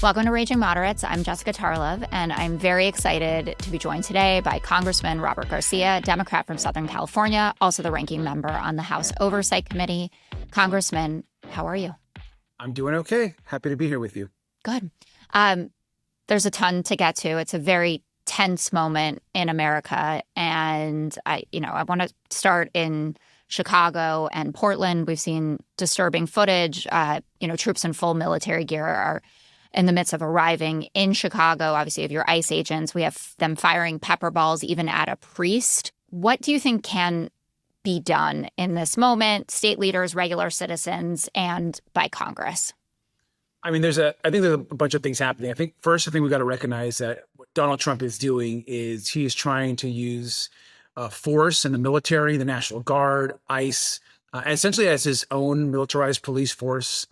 Welcome to Raging Moderates. I'm Jessica Tarlov, and I'm very excited to be joined today by Congressman Robert Garcia, Democrat from Southern California, also the ranking member on the House Oversight Committee. Congressman, how are you? I'm doing okay. Happy to be here with you. Good. There's a ton to get to. It's a very tense moment in America, and I want to start in Chicago and Portland. We've seen disturbing footage. Troops in full military gear are in the midst of arriving in Chicago. Obviously, you have your ICE agents. We have them firing pepper balls even at a priest. What do you think can be done in this moment, state leaders, regular citizens, and by Congress? I think there's a bunch of things happening. I think we've got to recognize that what Donald Trump is doing is he is trying to use force in the military, the National Guard, ICE, essentially as his own militarized police force,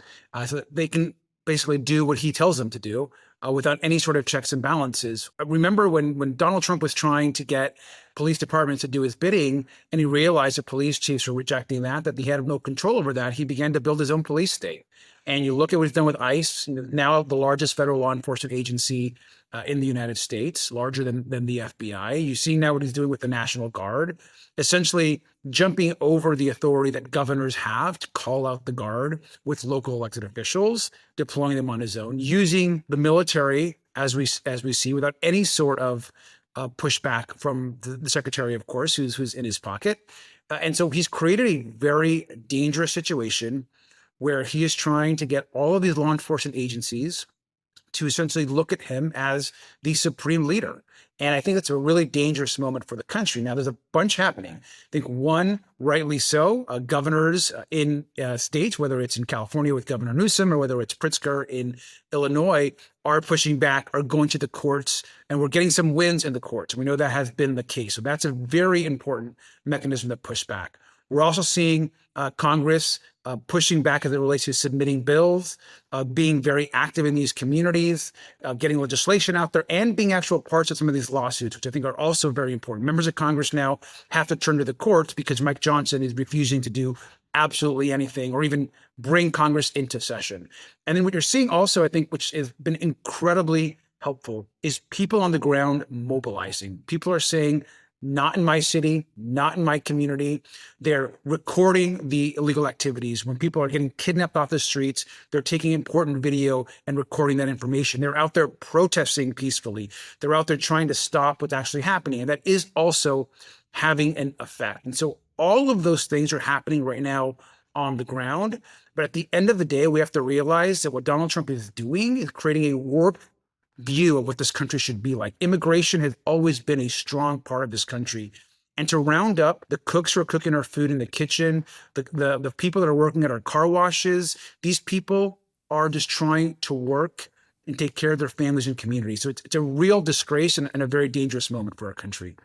so that they can basically do what he tells them to do without any sort of checks and balances. Remember when Donald Trump was trying to get police departments to do his bidding, and he realized that police chiefs were rejecting that he had no control over that, he began to build his own police state. And you look at what he's done with ICE, now the largest federal law enforcement agency in the United States, larger than the FBI. You see now what he's doing with the National Guard, essentially jumping over the authority that governors have to call out the Guard with local elected officials, deploying them on his own, using the military, as we see, without any sort of pushback from the secretary, of course, who's in his pocket. And so he's created a very dangerous situation where he is trying to get all of these law enforcement agencies to essentially look at him as the supreme leader. And I think that's a really dangerous moment for the country. Now, there's a bunch happening. I think one, rightly so, governors in states, whether it's in California with Governor Newsom or whether it's Pritzker in Illinois, are pushing back, are going to the courts, and we're getting some wins in the courts. We know that has been the case. So that's a very important mechanism to push back. We're also seeing Congress pushing back as it relates to submitting bills, being very active in these communities, getting legislation out there, and being actual parts of some of these lawsuits, which I think are also very important. Members of Congress now have to turn to the courts because Mike Johnson is refusing to do absolutely anything or even bring Congress into session. And then what you're seeing also, I think, which has been incredibly helpful, is people on the ground mobilizing. People are saying, not in my city, not in my community. They're recording the illegal activities. When people are getting kidnapped off the streets, they're taking important video and recording that information. They're out there protesting peacefully. They're out there trying to stop what's actually happening. And that is also having an effect. And so all of those things are happening right now on the ground. But at the end of the day, we have to realize that what Donald Trump is doing is creating a warped view of what this country should be like. Immigration has always been a strong part of this country. And to round up the cooks who are cooking our food in the kitchen, the people that are working at our car washes, these people are just trying to work and take care of their families and communities. So it's a real disgrace and a very dangerous moment for our country.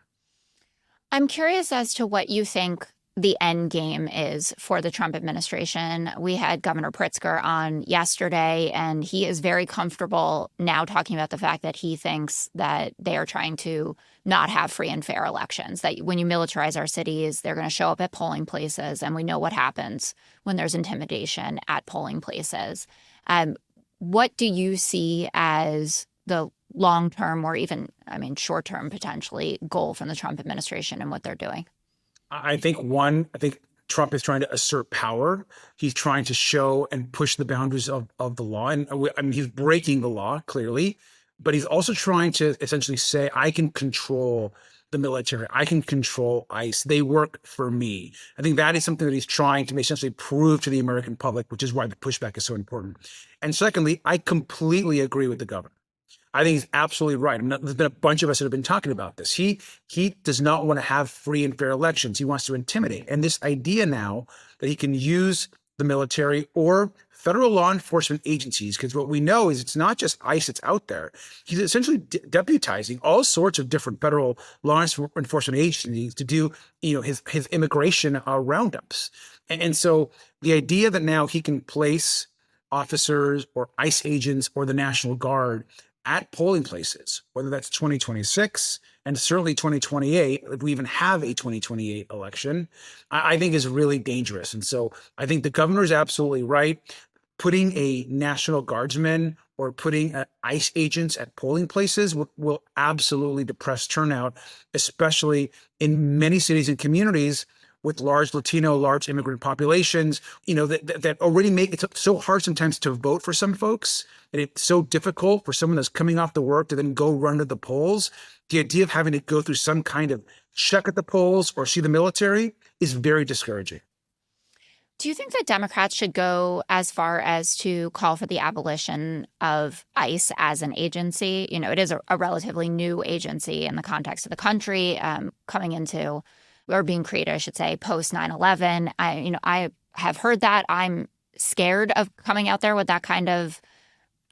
I'm curious as to what you think the end game is for the Trump administration. We had Governor Pritzker on yesterday, and he is very comfortable now talking about the fact that he thinks that they are trying to not have free and fair elections, that when you militarize our cities, they're going to show up at polling places, and we know what happens when there's intimidation at polling places. What do you see as the long-term or even, short-term potentially goal from the Trump administration and what they're doing? I think Trump is trying to assert power. He's trying to show and push the boundaries of the law. And he's breaking the law, clearly, but he's also trying to essentially say, I can control the military. I can control ICE. They work for me. I think that is something that he's trying to essentially prove to the American public, which is why the pushback is so important. And secondly, I completely agree with the governor. I think he's absolutely right. There's been a bunch of us that have been talking about this. He does not want to have free and fair elections. He wants to intimidate. And this idea now that he can use the military or federal law enforcement agencies, because what we know is it's not just ICE that's out there. He's essentially deputizing all sorts of different federal law enforcement agencies to do, his immigration roundups. And so the idea that now he can place officers or ICE agents or the National Guard at polling places, whether that's 2026 and certainly 2028, if we even have a 2028 election, I think is really dangerous. And so I think the governor is absolutely right. Putting a National Guardsman or putting ICE agents at polling places will absolutely depress turnout, especially in many cities and communities with large Latino, large immigrant populations, that already make it so hard sometimes to vote for some folks. And it's so difficult for someone that's coming off the work to then go run to the polls. The idea of having to go through some kind of check at the polls or see the military is very discouraging. Do you think that Democrats should go as far as to call for the abolition of ICE as an agency? It is a relatively new agency in the context of the country, coming into, or being created, I should say, post 9/11. I have heard that. I'm scared of coming out there with that kind of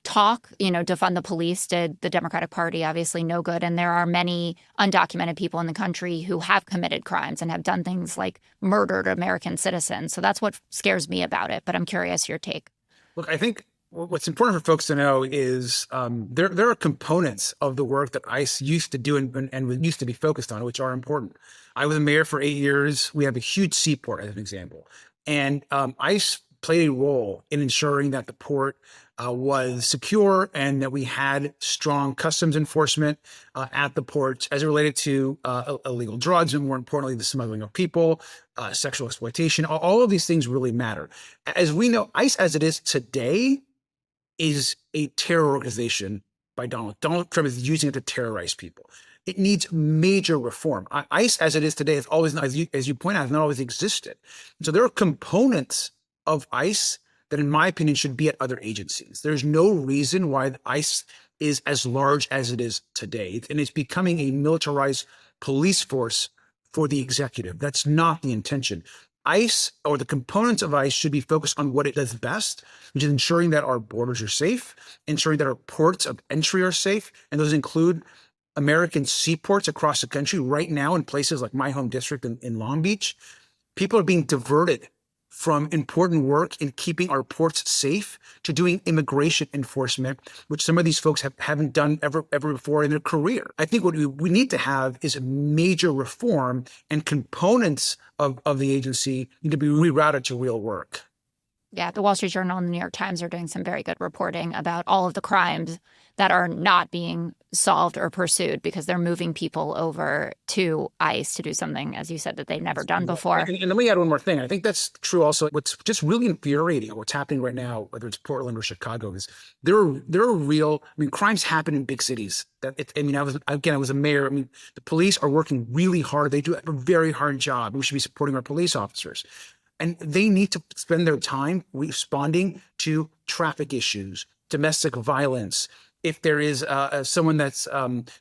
talk. Defund the police did the Democratic Party obviously no good. And there are many undocumented people in the country who have committed crimes and have done things like murdered American citizens. So that's what scares me about it. But I'm curious your take. Look, I think what's important for folks to know is there are components of the work that ICE used to do and used to be focused on, which are important. I was a mayor for 8 years. We have a huge seaport, as an example. And ICE played a role in ensuring that the port was secure and that we had strong customs enforcement at the ports as it related to illegal drugs and, more importantly, the smuggling of people, sexual exploitation. All of these things really matter. As we know, ICE as it is today is a terror organization by Donald Trump is using it to terrorize people. It needs major reform. ICE as it is today has always, as you point out, has not always existed. So there are components of ICE that, in my opinion, should be at other agencies. There's no reason why ICE is as large as it is today. And it's becoming a militarized police force for the executive. That's not the intention. ICE, or the components of ICE, should be focused on what it does best, which is ensuring that our borders are safe, ensuring that our ports of entry are safe, and those include American seaports across the country. Right now, in places like my home district in Long Beach, people are being diverted from important work in keeping our ports safe to doing immigration enforcement, which some of these folks haven't done ever before in their career. I think what we need to have is a major reform, and components of the agency need to be rerouted to real work. Yeah, the Wall Street Journal and the New York Times are doing some very good reporting about all of the crimes that are not being solved or pursued because they're moving people over to ICE to do something, as you said, that they've never done before. And let me add one more thing. I think that's true also. What's just really infuriating, what's happening right now, whether it's Portland or Chicago, is there are real, crimes happen in big cities. I was a mayor. The police are working really hard. They do a very hard job. We should be supporting our police officers. And they need to spend their time responding to traffic issues, domestic violence. If there is someone that's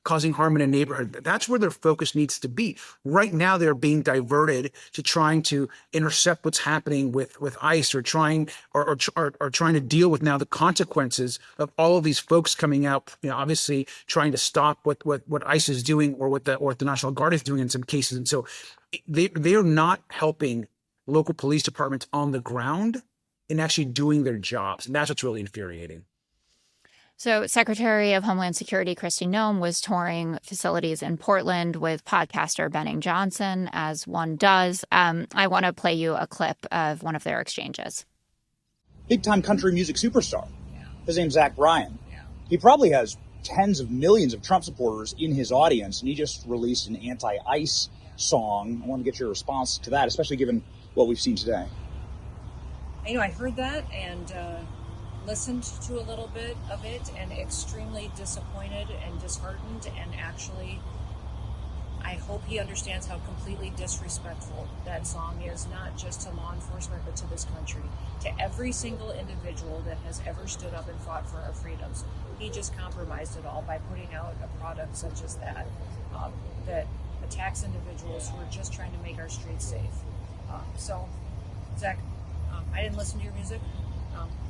causing harm in a neighborhood, that's where their focus needs to be. Right now, they're being diverted to trying to intercept what's happening with ICE, or trying to deal with now the consequences of all of these folks coming out. Obviously trying to stop what ICE is doing, or what the National Guard is doing in some cases. And so they are not helping local police departments on the ground in actually doing their jobs. And that's what's really infuriating. So Secretary of Homeland Security Kristi Noem was touring facilities in Portland with podcaster Benning Johnson, as one does. I want to play you a clip of one of their exchanges. Big-time country music superstar. His name's Zach Bryan. He probably has tens of millions of Trump supporters in his audience, and he just released an anti-ICE song. I want to get your response to that, especially given what we've seen today. I heard that and listened to a little bit of it, and extremely disappointed and disheartened, and actually I hope he understands how completely disrespectful that song is, not just to law enforcement, but to this country, to every single individual that has ever stood up and fought for our freedoms. He just compromised it all by putting out a product such as that, that attacks individuals who are just trying to make our streets safe. So, Zach, I didn't listen to your music.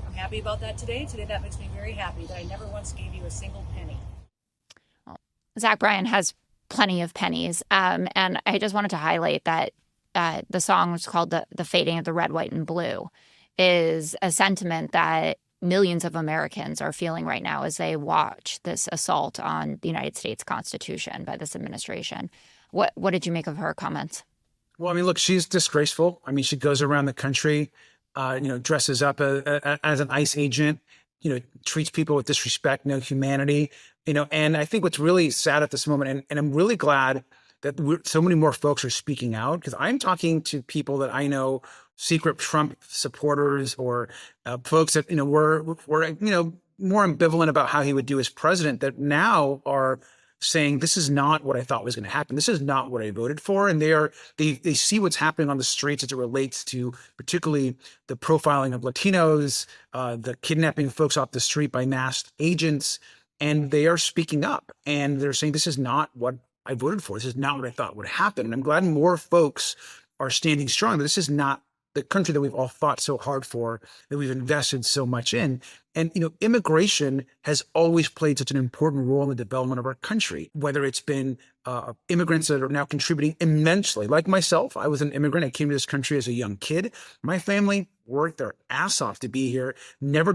I'm happy about that today. Today, that makes me very happy that I never once gave you a single penny. Well, Zach Bryan has plenty of pennies. And I just wanted to highlight that the song was called The Fading of the Red, White, and Blue is a sentiment that millions of Americans are feeling right now as they watch this assault on the United States Constitution by this administration. What did you make of her comments? Well, look, she's disgraceful. She goes around the country, dresses up as an ICE agent treats people with disrespect, no humanity, and I think what's really sad at this moment, and I'm really glad that so many more folks are speaking out, because I'm talking to people that I know, secret Trump supporters, or folks that, were more ambivalent about how he would do as president, that now are saying, this is not what I thought was going to happen. This is not what I voted for. And they see what's happening on the streets as it relates to particularly the profiling of Latinos, the kidnapping of folks off the street by masked agents. And they are speaking up, and they're saying, this is not what I voted for. This is not what I thought would happen. And I'm glad more folks are standing strong. This is not the country that we've all fought so hard for, that we've invested so much in. And, immigration has always played such an important role in the development of our country, whether it's been immigrants that are now contributing immensely. Like myself, I was an immigrant. I came to this country as a young kid. My family worked their ass off to be here, never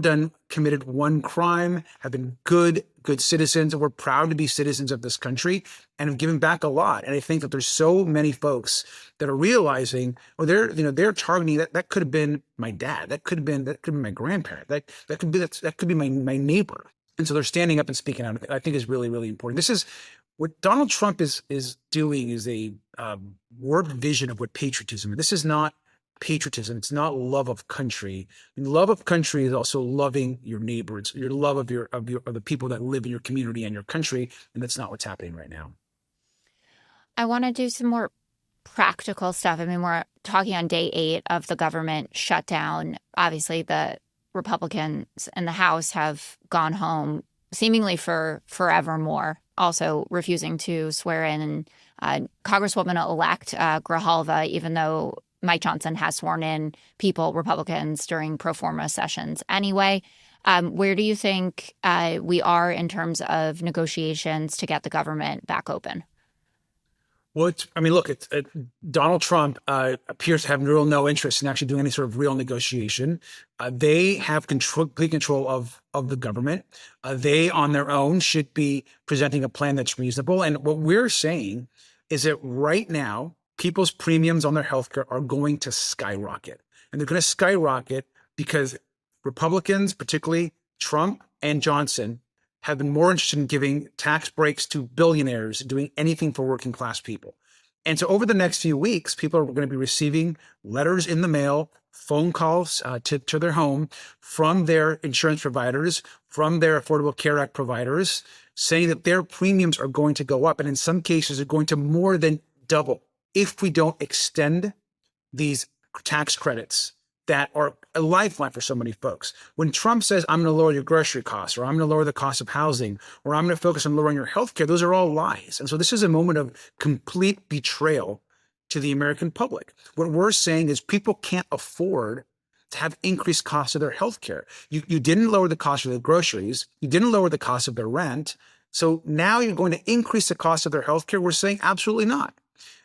committed one crime, have been good citizens, and we're proud to be citizens of this country, and have given back a lot. And I think that there's so many folks that are realizing, or they're targeting that could have been my dad, that could have been my grandparent, that could be my neighbor. And so they're standing up and speaking out. I think is really, really important. This is what Donald Trump is doing, is a warped vision of what patriotism is. This is not patriotism. It's not love of country. Love of country is also loving your neighbors, your love of the people that live in your community and your country. And that's not what's happening right now. I want to do some more practical stuff. I mean, we're talking on day 8 of the government shutdown. Obviously, the Republicans in the House have gone home seemingly forevermore, also refusing to swear in Congresswoman-elect Grijalva, even though Mike Johnson has sworn in Republicans, during pro forma sessions anyway. Where do you think we are in terms of negotiations to get the government back open? Well, look, Donald Trump appears to have no interest in actually doing any sort of real negotiation. They have complete control of the government. They, on their own, should be presenting a plan that's reasonable. And what we're saying is that right now, people's premiums on their healthcare are going to skyrocket. And they're going to skyrocket because Republicans, particularly Trump and Johnson, have been more interested in giving tax breaks to billionaires and doing anything for working class people. And so over the next few weeks, people are going to be receiving letters in the mail, phone calls to their home from their insurance providers, from their Affordable Care Act providers, saying that their premiums are going to go up. And in some cases, are going to more than double if we don't extend these tax credits that are a lifeline for so many folks. When Trump says, I'm going to lower your grocery costs, or I'm going to lower the cost of housing, or I'm going to focus on lowering your healthcare, those are all lies. And so this is a moment of complete betrayal to the American public. What we're saying is people can't afford to have increased costs of their healthcare. You didn't lower the cost of their groceries. You didn't lower the cost of their rent. So now you're going to increase the cost of their healthcare. We're saying absolutely not.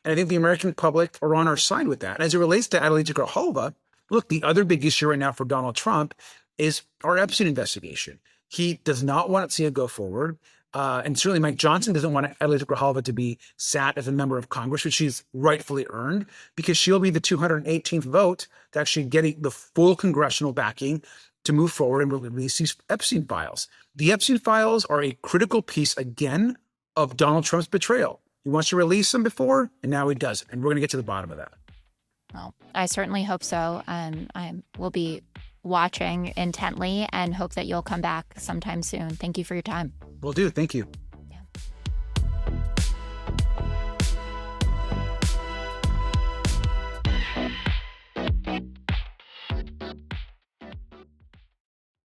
And I think the American public are on our side with that. And as it relates to Adelita Grijalva, look, the other big issue right now for Donald Trump is our Epstein investigation. He does not want to see it go forward. And certainly Mike Johnson doesn't want Adelita Grijalva to be sat as a member of Congress, which she's rightfully earned, because she'll be the 218th vote to actually getting the full congressional backing to move forward and release these Epstein files. The Epstein files are a critical piece, again, of Donald Trump's betrayal. He wants to release them before, and now he doesn't. And we're going to get to the bottom of that. Well, I certainly hope so. I will be watching intently and hope that you'll come back sometime soon. Thank you for your time. Will do. Thank you.